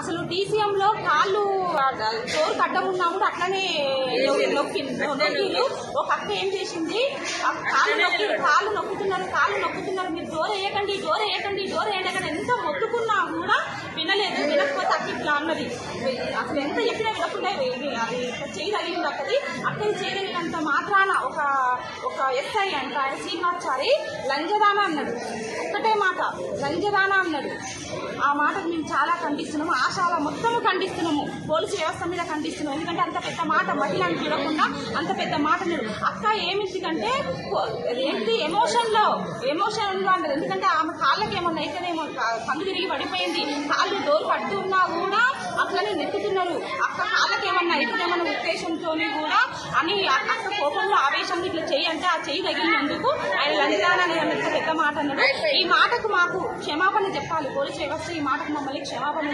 అసలు DCM లో కాళ్ళు డోర్ కట్టం ఉన్నా కూడా అట్లనే నొక్కిండ్రు. ఒక అక్క ఏం చేసింది, కాళ్ళు నొక్కుతున్నారు, మీరు డోర్ వేయకండి ఎంత మొత్తుకున్నా కూడా వినలేదు. వినకపోతే అక్క ఇట్లా అన్నది, అసలు ఎంత చెప్పినా వినకుండా అది చేయి తగిలింది. అక్కడి చేయగలిగినంత మాత్రాన ఒక SI అంట ఆయన శ్రీనివాసారి లంజదాన అన్నాడు. ఒక్కటే మాట లంజదాన అన్నాడు. ఆ మాటకు మేము చాలా ఖండిస్తున్నాము. ఆశాల మొత్తము ఖండిస్తున్నాము. పోలీసు వ్యవస్థ మీద ఖండిస్తున్నాము. ఎందుకంటే అంత పెద్ద మాట మహిళను చూడకుండా అంత పెద్ద మాట అన్నాడు. అక్క ఏమింటికంటే ఏంటి ఎమోషన్ అన్నది. ఎందుకంటే ఆమె కాళ్ళకి ఏమన్నా అయితేనేమో కళ్ళు తిరిగి పడిపోయింది. కాళ్ళు డోర్ పడుతూ ఉన్నా కూడా అట్లనే నెక్కుతున్నారు. అక్క కాళ్ళకి ఏమన్నా అయితేమన్న ఉద్దేశంతో కూడా అని అక్క కోపంలో ఆవేశంలో ఇట్లా చెయ్యంటే ఆ చెయ్యి తగిలినందుకు ఆయన లంజానని పెద్ద మాట అన్నాడు. ఈ మాటకు మాకు క్షమాపణ చెప్పాలి. పోలీసు వ్యవస్థ ఈ మాటకు మమ్మల్ని క్షమాపణ